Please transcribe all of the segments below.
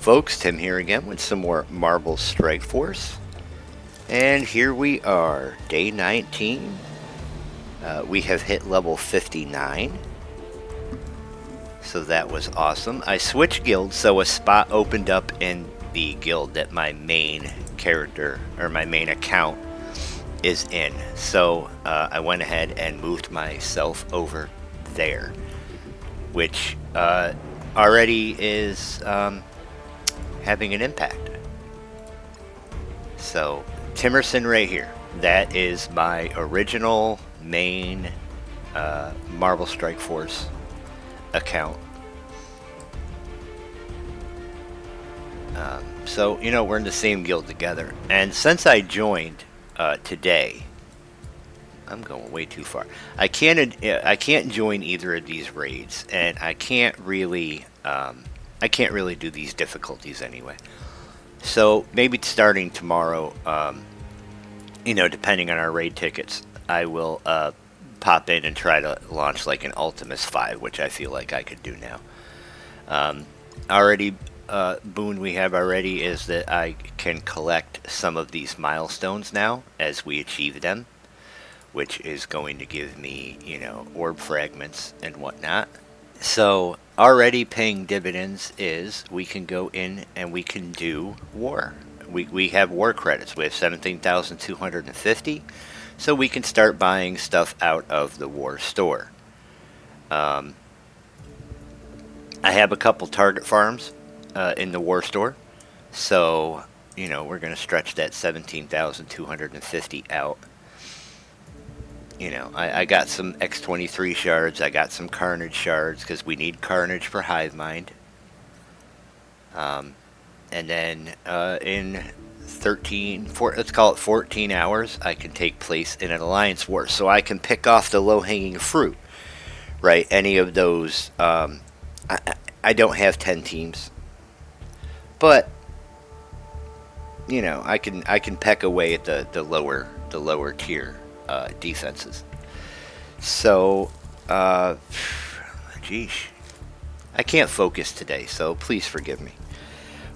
folks, Tim here again with some more Marble Strike Force. And here we are, day 19. We have hit level 59. So that was awesome. I switched guilds, so a spot opened up in the guild that my main character, or my main account, is in. So I went ahead and moved myself over there, which already is having an impact. So Timerson right here, that is my original main Marble Strike Force account. So you know, we're in the same guild together, and since I joined today, I'm going way too far. I can't join either of these raids, and I can't really do these difficulties anyway. So maybe starting tomorrow, you know, depending on our raid tickets, I will pop in and try to launch like an Ultimus 5, which I feel like I could do now. Already, boon we have already is that I can collect some of these milestones now as we achieve them, which is going to give me, you know, orb fragments and whatnot. So already paying dividends is we can go in and we can do war. We have war credits. We have 17,250, so we can start buying stuff out of the war store. I have a couple target farms in the war store, so you know, we're going to stretch that 17,250 out. You know, I got some X23 shards, I got some Carnage shards, because we need Carnage for Hivemind. And then in let's call it 14 hours, I can take place in an Alliance War. So I can pick off the low-hanging fruit, right? Any of those, I don't have 10 teams. But, you know, I can peck away at the lower tier defenses. So, geesh, I can't focus today, so please forgive me.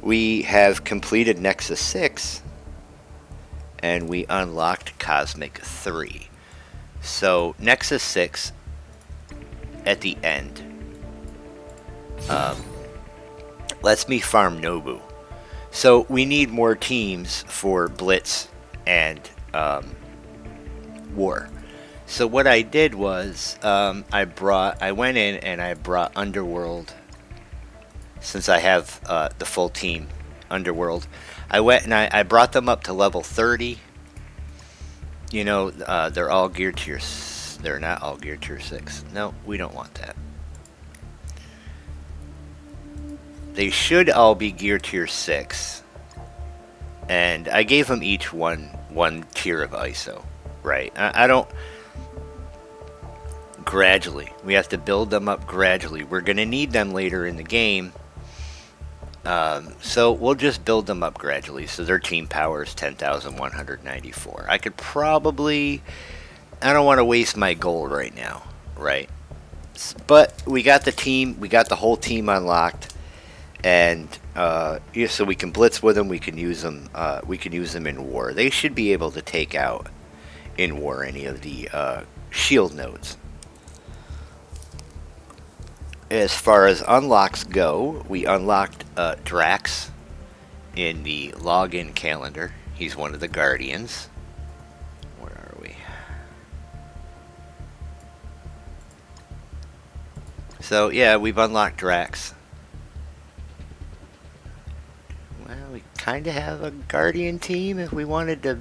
We have completed Nexus 6, and we unlocked Cosmic 3. So, Nexus 6, at the end, lets me farm Nobu. So, we need more teams for Blitz and War. So what I did was I went in and I brought Underworld. Since I have the full team Underworld, I went and I brought them up to level 30. You know, they're all geared to they're not all geared to your 6. No, we don't want that. They should all be geared to your 6. And I gave them each one tier of ISO. Right. I don't... Gradually. We have to build them up gradually. We're going to need them later in the game. So we'll just build them up gradually. So their team power is 10,194. I could probably... I don't want to waste my gold right now. Right. But we got the team. We got the whole team unlocked. And yeah, so we can blitz with them. We can use them. We can use them in war. They should be able to take out in war any of the shield nodes. As far as unlocks go, we unlocked Drax in the login calendar. He's one of the Guardians. Where are we? So yeah, we've unlocked Drax. Well, we kind of have a Guardian team if we wanted to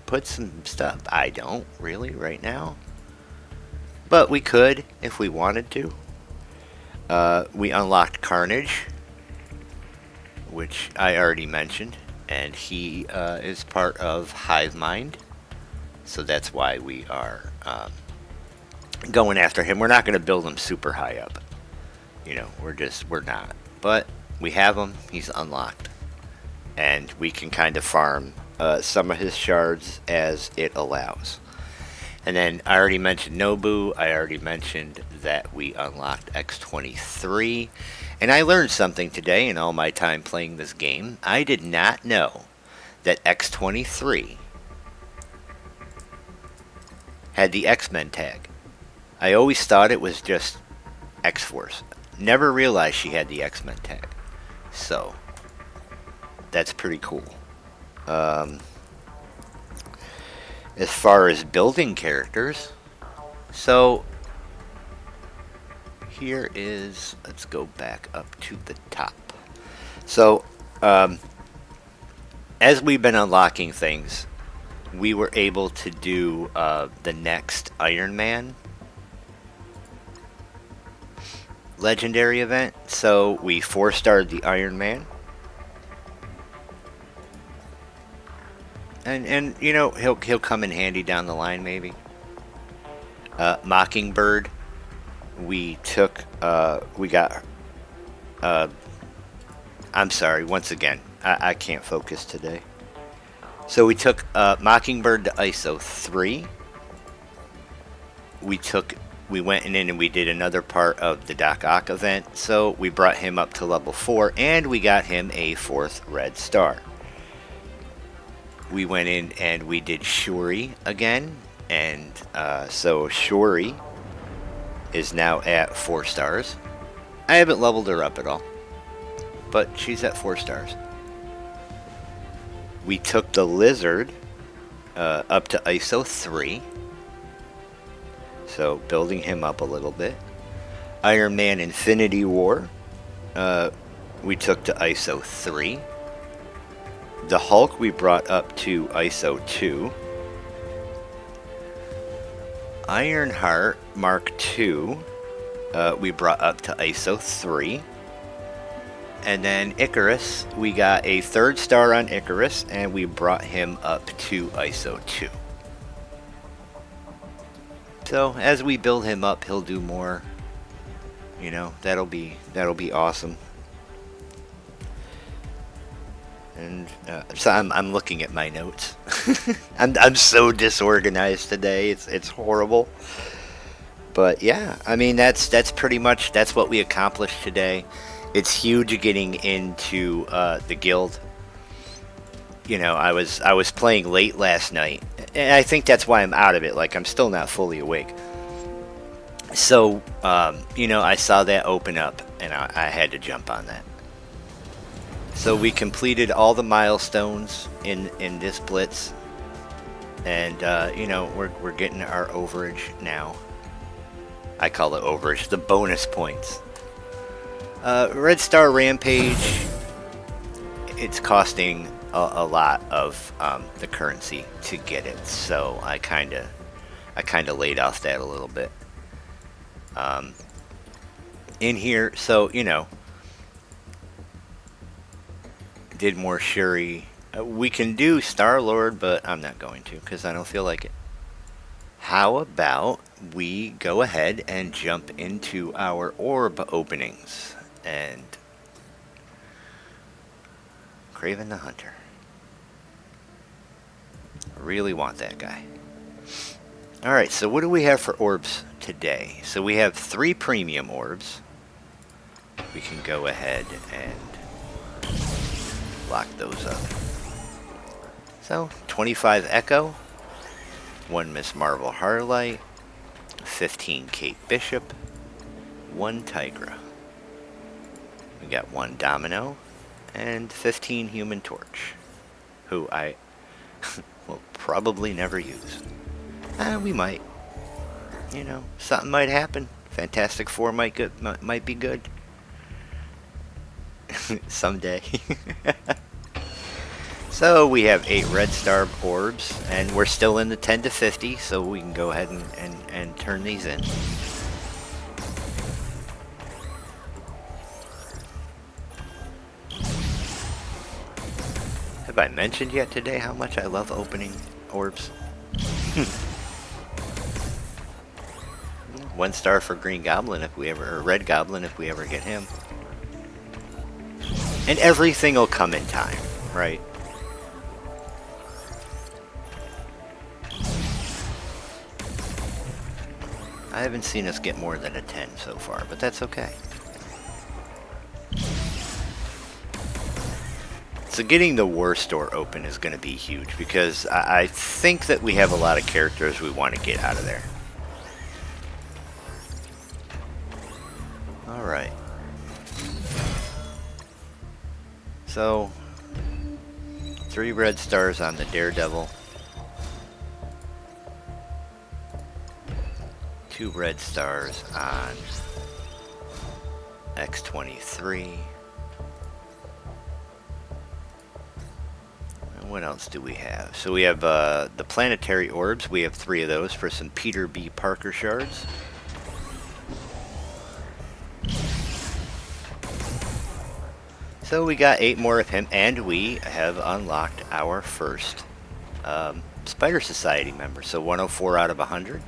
put some stuff. I don't really right now, but we could if we wanted to. We unlocked Carnage, which I already mentioned, and he is part of Hivemind, so that's why we are going after him. We're not going to build him super high up, you know, we're not, but we have him. He's unlocked, and we can kind of farm some of his shards as it allows. And then I already mentioned Nobu. I already mentioned that we unlocked X-23. And I learned something today in all my time playing this game. I did not know that X-23 had the X-Men tag. I always thought it was just X-Force. Never realized she had the X-Men tag. So, that's pretty cool. As far as building characters, so here is, let's go back up to the top. So, as we've been unlocking things, we were able to do the next Iron Man legendary event. So we 4-starred the Iron Man. And you know, he'll come in handy down the line maybe. Mockingbird, we took we got I'm sorry, once again, I can't focus today. So we took Mockingbird to ISO 3. We went in and we did another part of the Doc Ock event, so we brought him up to level 4 and we got him a 4th red star. We went in and we did Shuri again, and so Shuri is now at 4 stars. I haven't leveled her up at all, but she's at 4 stars. We took the Lizard up to ISO 3, so building him up a little bit. Iron Man Infinity War, we took to ISO 3. The Hulk we brought up to ISO 2. Ironheart Mark II we brought up to ISO 3. And then Icarus, we got a 3rd star on Icarus and we brought him up to ISO 2. So as we build him up, he'll do more. You know, that'll be awesome. And so I'm looking at my notes. I'm so disorganized today. It's horrible. But yeah, I mean that's pretty much what we accomplished today. It's huge getting into the guild. You know, I was playing late last night, and I think that's why I'm out of it. Like I'm still not fully awake. So you know, I saw that open up, and I had to jump on that. So we completed all the milestones in this blitz, and you know, we're getting our overage now. I call it overage, the bonus points. Red Star Rampage, it's costing a lot of the currency to get it, so I kind of laid off that a little bit. In here, so you know, did more Shuri. We can do Star-Lord, but I'm not going to because I don't feel like it. How about we go ahead and jump into our orb openings and Kraven the Hunter. I really want that guy. Alright, so what do we have for orbs today? So we have 3 premium orbs. We can go ahead and lock those up. So 25 Echo, 1 Miss Marvel Harlight, 15 Kate Bishop, 1 Tigra. We got 1 Domino, and 15 Human Torch, who I will probably never use. We might. You know, something might happen. Fantastic Four might be good. Someday. So we have 8 red star orbs, and we're still in the 10 to 50, so we can go ahead and turn these in. Have I mentioned yet today how much I love opening orbs? 1 star for Green Goblin if we ever, or Red Goblin if we ever get him. And everything will come in time, right? I haven't seen us get more than a 10 so far, but that's okay. So getting the war store open is going to be huge, because I think that we have a lot of characters we want to get out of there. Alright. So, 3 red stars on the Daredevil. 2 red stars on X-23. And what else do we have? So we have the planetary orbs. We have 3 of those for some Peter B. Parker shards. So we got 8 more of him, and we have unlocked our first Spider Society member. So 104 out of 100.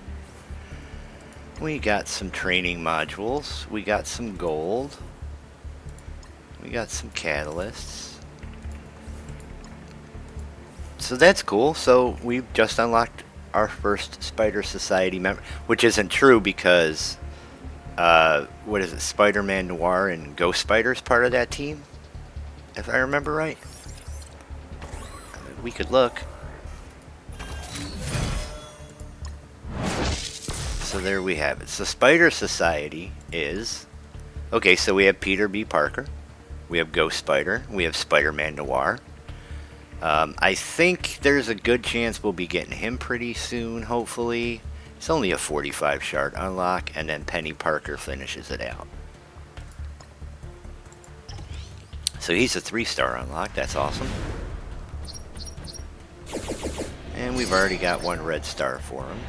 We got some training modules. We got some gold. We got some catalysts. So that's cool. So we've just unlocked our first Spider Society member, which isn't true because what is it? Spider-Man Noir and Ghost Spider is part of that team, if I remember right. We could look. So there we have it. So Spider Society is... Okay, so we have Peter B. Parker. We have Ghost Spider. We have Spider-Man Noir. I think there's a good chance we'll be getting him pretty soon, hopefully. It's only a 45 shard unlock, and then Penny Parker finishes it out. So he's a 3-star unlock. That's awesome. And we've already got 1 red star for him.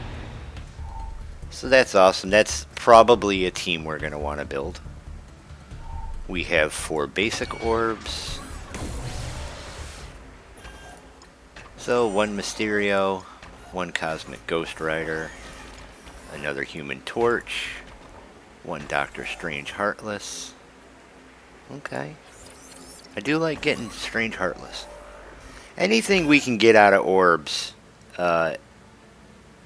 So that's awesome. That's probably a team we're going to want to build. We have 4 basic orbs. So 1 Mysterio, 1 Cosmic Ghost Rider, another Human Torch, 1 Doctor Strange Heartless. Okay. I do like getting Strange Heartless. Anything we can get out of orbs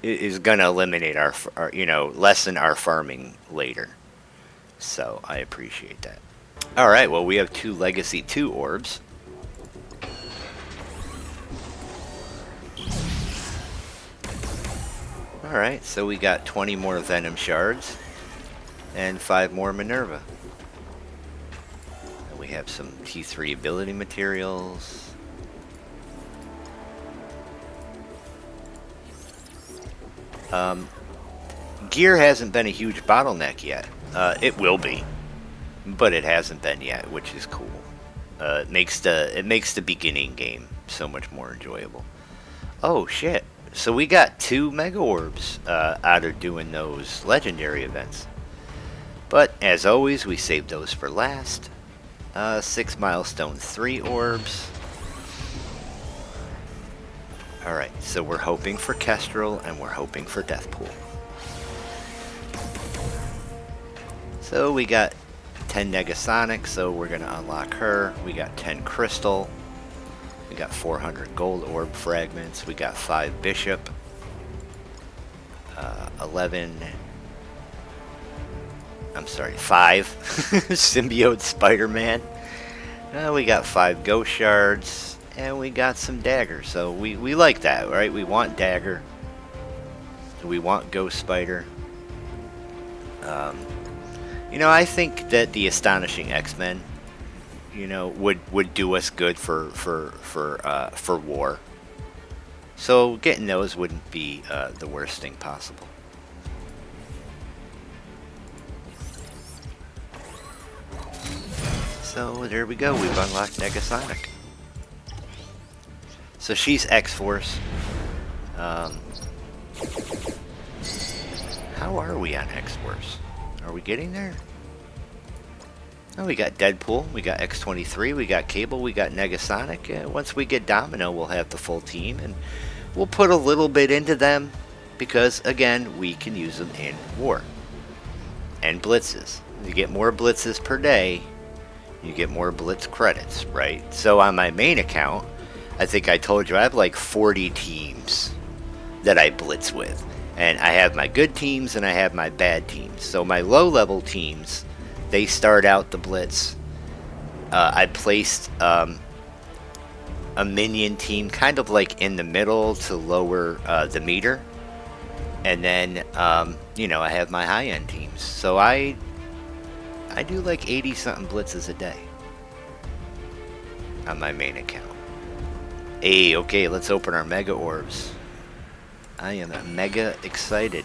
is gonna eliminate our, you know, lessen our farming later. So I appreciate that. Alright, well we have 2 Legacy 2 orbs. Alright, so we got 20 more Venom shards and 5 more Minerva. And we have some T3 ability materials. Gear hasn't been a huge bottleneck yet. It will be, but it hasn't been yet, which is cool. It makes the beginning game so much more enjoyable. Oh shit! So we got 2 Mega Orbs out of doing those legendary events. But as always, we saved those for last. 6 Milestone 3 orbs. Alright, so we're hoping for Kestrel and we're hoping for Deathpool. So we got 10 Negasonic, so we're going to unlock her. We got 10 Crystal. We got 400 Gold Orb Fragments. We got 5 Bishop. 5 Symbiote Spider-Man. We got 5 Ghost Shards. And we got some Dagger. So we like that, right? We want Dagger. We want Ghost Spider. You know, I think that the Astonishing X-Men, you know, would do us good for war. So getting those wouldn't be the worst thing possible. So there we go. We've unlocked Negasonic. So she's X-Force. How are we on X-Force? Are we getting there? Oh, we got Deadpool, we got X-23, we got Cable, we got Negasonic. Once we get Domino, we'll have the full team, and we'll put a little bit into them because, again, we can use them in war. And blitzes. You get more blitzes per day, you get more blitz credits, right? So on my main account, I think I told you I have like 40 teams that I blitz with. And I have my good teams and I have my bad teams. So my low-level teams, they start out the blitz. I placed a minion team kind of like in the middle to lower the meter. And then, you know, I have my high-end teams. So I do like 80-something blitzes a day on my main account. Hey, okay, let's open our Mega Orbs. I am mega excited.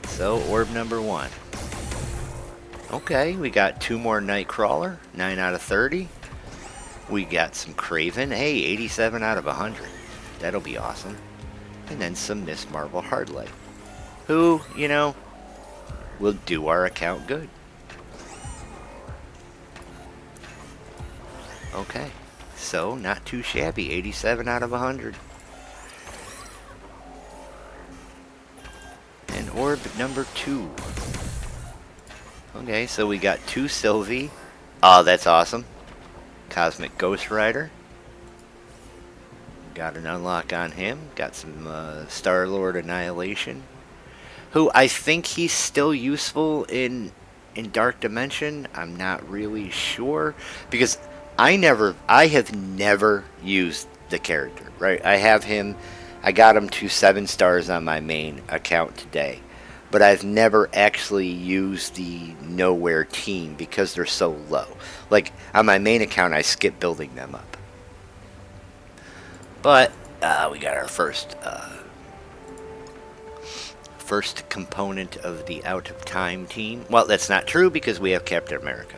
So, orb number 1. Okay, we got 2 more Nightcrawler, 9 out of 30. We got some Craven, hey, 87 out of 100. That'll be awesome. And then some Miss Marvel Hardlight, who, you know, will do our account good. Okay, so not too shabby, 87 out of 100. And orb number 2. Okay, so we got 2 Sylvie. Oh, that's awesome. Cosmic Ghost Rider. Got an unlock on him. Got some Star-Lord Annihilation, who I think he's still useful in Dark Dimension. I'm not really sure, because I have never used the character, right? I have him, I got him to 7 stars on my main account today, but I've never actually used the Nowhere team because they're so low. Like, on my main account, I skip building them up. But, we got our first component of the Out of Time team. Well, that's not true because we have Captain America.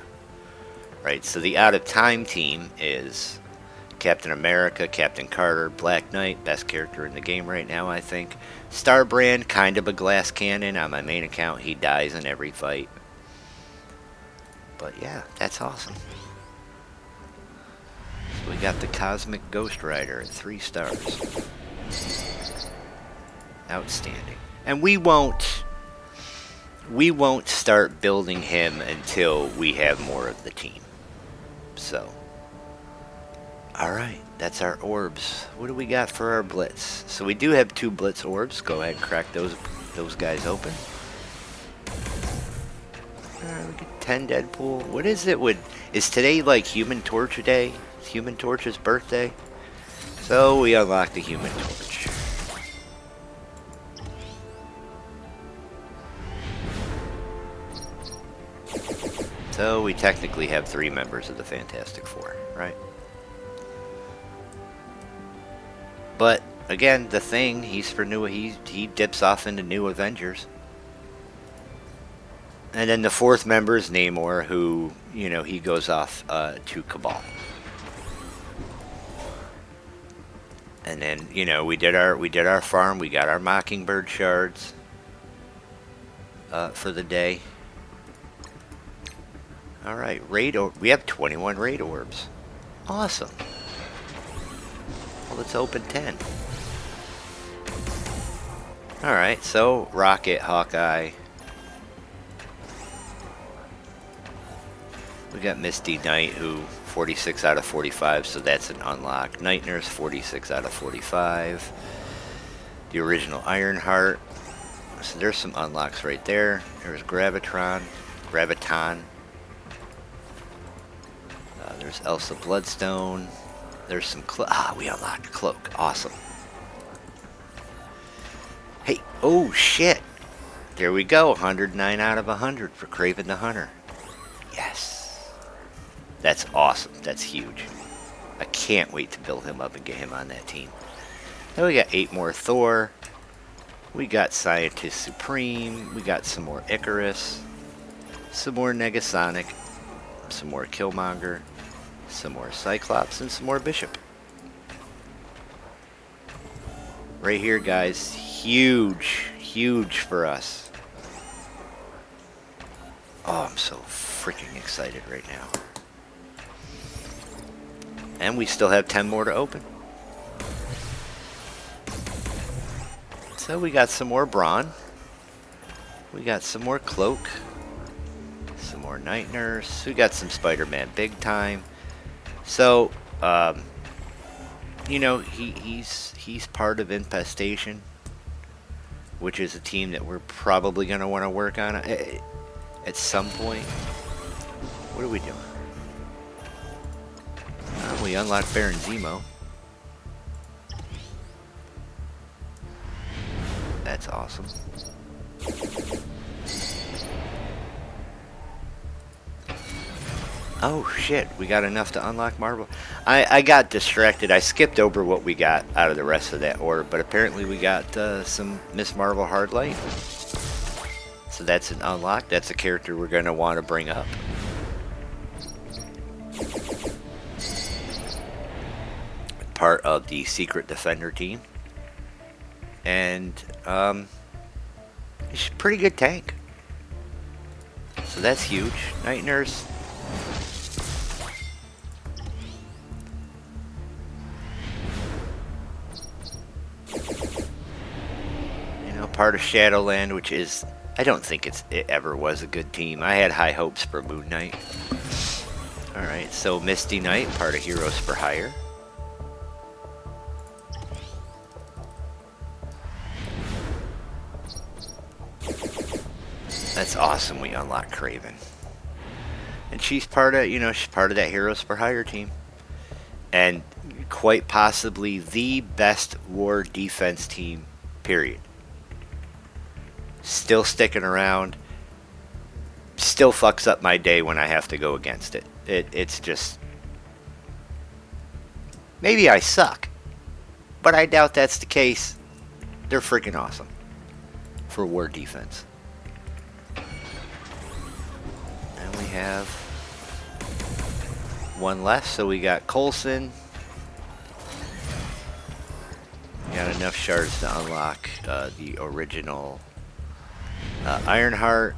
Right, so the Out of Time team is Captain America, Captain Carter, Black Knight, best character in the game right now, I think. Starbrand, kind of a glass cannon. On my main account, he dies in every fight. But yeah, that's awesome. So we got the Cosmic Ghost Rider at 3 stars. Outstanding. And we won't start building him until we have more of the team. So, alright, that's our orbs. What do we got for our blitz? So we do have 2 blitz orbs. Go ahead and crack those guys open. Alright, we get 10 Deadpool. What is it with... Is today like Human Torch Day? It's Human Torch's birthday? So we unlock the Human Torch. So we technically have 3 members of the Fantastic Four, right? But again, the Thing, he's for new. He dips off into New Avengers, and then the 4th member is Namor, who, you know, he goes off to Cabal. And then, you know, we did our farm. We got our Mockingbird shards for the day. Alright, we have 21 raid orbs. Awesome. Well, let's open 10. Alright, so Rocket, Hawkeye. We got Misty Knight, who 46 out of 45, so that's an unlock. Night Nurse, 46 out of 45. The original Ironheart. So there's some unlocks right there. There's Graviton. There's Elsa Bloodstone. There's some we unlocked Cloak. Awesome. Hey, oh shit. There we go. 109 out of 100 for Kraven the Hunter. Yes. That's awesome. That's huge. I can't wait to build him up and get him on that team. Then we got 8 more Thor. We got Scientist Supreme. We got some more Icarus. Some more Negasonic. Some more Killmonger. Some more Cyclops, and some more Bishop. Right here, guys. Huge, huge for us. Oh, I'm so freaking excited right now. And we still have 10 more to open. So we got some more Brawn. We got some more Cloak. Some more Night Nurse. We got some Spider-Man Big Time. So, you know, he's part of Infestation. which is a team that we're probably going to want to work on at some point. What are we doing? We unlocked Baron Zemo. That's awesome. Oh shit, we got enough to unlock Marvel. I got distracted. I skipped over what we got out of the rest of that orb, but apparently we got some Miss Marvel Hardlight. So that's an unlock. That's a character we're going to want to bring up. Part of the Secret Defender team. And he's a pretty good tank. So that's huge. Night Nurse. Part of Shadowland, which is, I don't think it ever was a good team. I had high hopes for Moon Knight. Alright, so Misty Knight, part of Heroes for Hire. That's awesome, we unlocked Kraven. And she's part of, she's part of that Heroes for Hire team. And quite possibly the best war defense team, period. Still sticking around. Still fucks up my day when I have to go against it. It's just... Maybe I suck. But I doubt that's the case. They're freaking awesome. For war defense. And we have... one left, so we got Coulson. We got enough shards to unlock the original... Ironheart,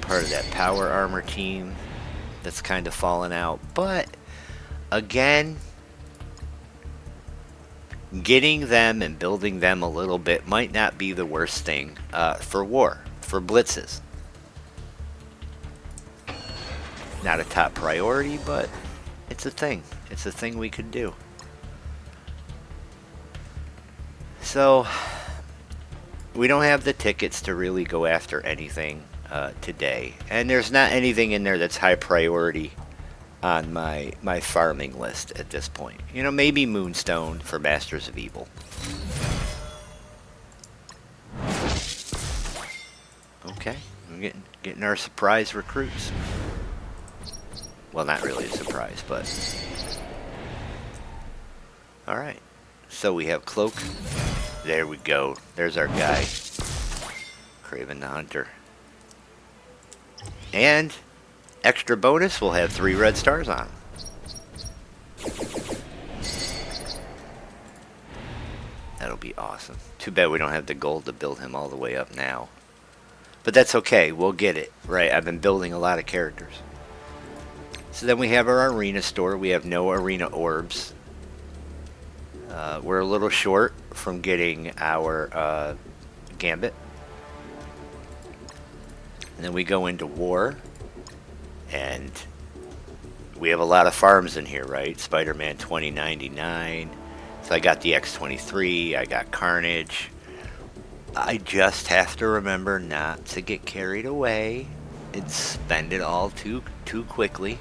part of that power armor team that's kind of fallen out. But, again, getting them and building them a little bit might not be the worst thing for war, for blitzes. Not a top priority, but it's a thing. It's a thing we could do. So... we don't have the tickets to really go after anything today. And there's not anything in there that's high priority on my farming list at this point. Maybe Moonstone for Masters of Evil. Okay, we're getting our surprise recruits. Well, not really a surprise, but... Alright, so we have Cloak. There we go. There's our guy. Kraven the Hunter. And extra bonus, we'll have 3 red stars on him. That'll be awesome. Too bad we don't have the gold to build him all the way up now. But that's okay. We'll get it. Right, I've been building a lot of characters. So then we have our arena store. We have no arena orbs. We're a little short from getting our Gambit. And then we go into war. And we have a lot of farms in here, right? Spider-Man 2099. So I got the X-23. I got Carnage. I just have to remember not to get carried away and spend it all too quickly,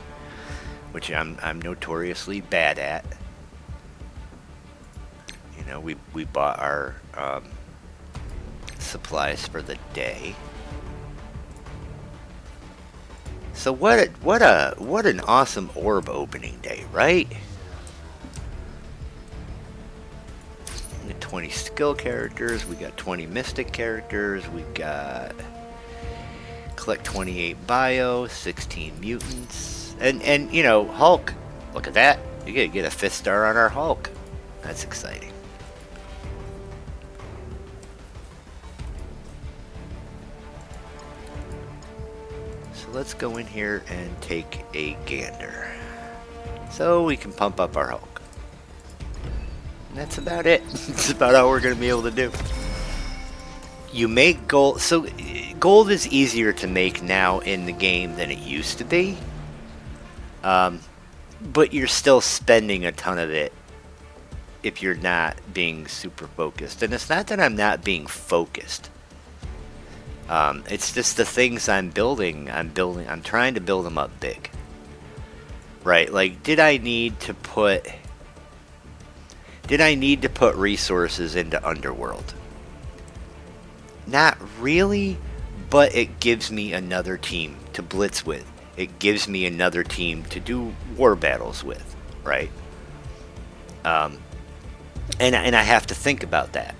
which I'm notoriously bad at. We bought our supplies for the day. So what an awesome orb opening day, right? We got 20 skill characters, we got 20 mystic characters, we got collect 28 bio, 16 mutants, and Hulk. Look at that! You get a 5th star on our Hulk. That's exciting. Let's go in here and take a gander so we can pump up our Hulk. And that's about it. That's about all we're going to be able to do. You make gold. So gold is easier to make now in the game than it used to be. But you're still spending a ton of it if you're not being super focused. And it's not that I'm not being focused. It's just the things I'm building. I'm trying to build them up big. Right? Like, did I need to put resources into Underworld? Not really, but it gives me another team to blitz with. It gives me another team to do war battles with, right? And I have to think about that.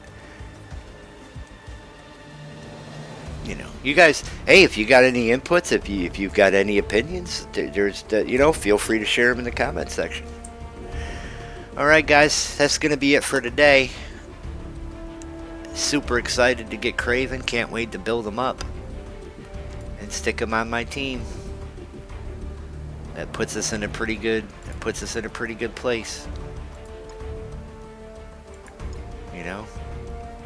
You know, you guys, hey, if you got any inputs, if you've got any opinions, feel free to share them in the comment section. All right, guys, that's gonna be it for today. Super excited to get Kraven. Can't wait to build him up and stick him on my team. That puts us in a pretty good place. You know,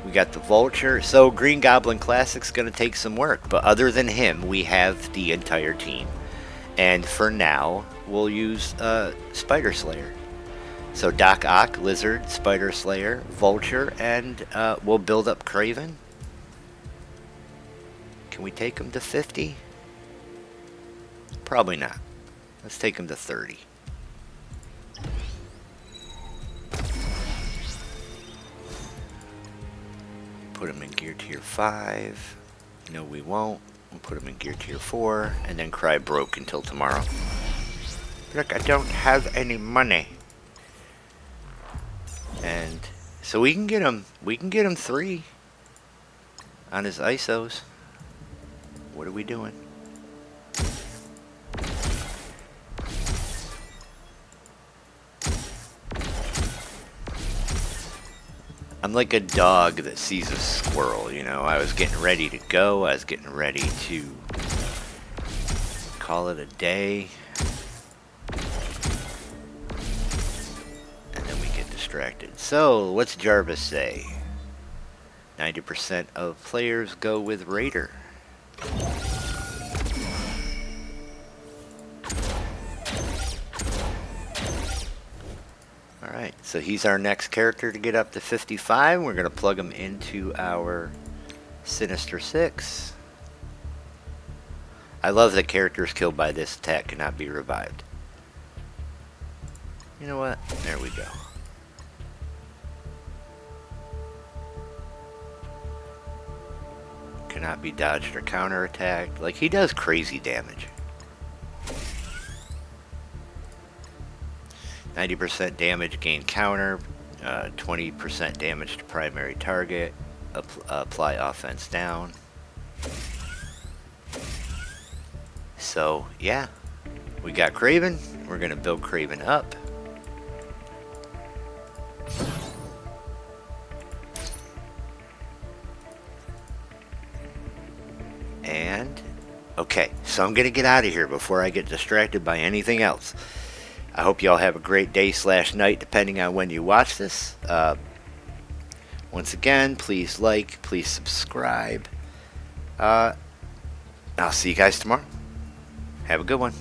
we got the Vulture. So Green Goblin Classic's going to take some work, but other than him, we have the entire team. And for now, we'll use Spider Slayer. So Doc Ock, Lizard, Spider Slayer, Vulture, and we'll build up Kraven. Can we take him to 50? Probably not. Let's take him to 30. Put him in gear tier 5. No, we won't. We'll put him in gear tier 4 and then cry broke until tomorrow. Look, I don't have any money. And so we can get him 3 on his ISOs. What are we doing? I'm like a dog that sees a squirrel, you know. I was getting ready to go. I was getting ready to call it a day. And then we get distracted. So, what's Jarvis say? 90% of players go with Raider. Alright, so he's our next character to get up to 55. We're going to plug him into our Sinister Six. I love that characters killed by this attack cannot be revived. You know what? There we go. Cannot be dodged or counterattacked. Like, he does crazy damage. 90% damage gain counter, 20% damage to primary target, apply offense down. So, yeah, we got Kraven. We're going to build Kraven up. And, okay, so I'm going to get out of here before I get distracted by anything else. I hope y'all have a great day / night, depending on when you watch this. Once again, please like, please subscribe. I'll see you guys tomorrow. Have a good one.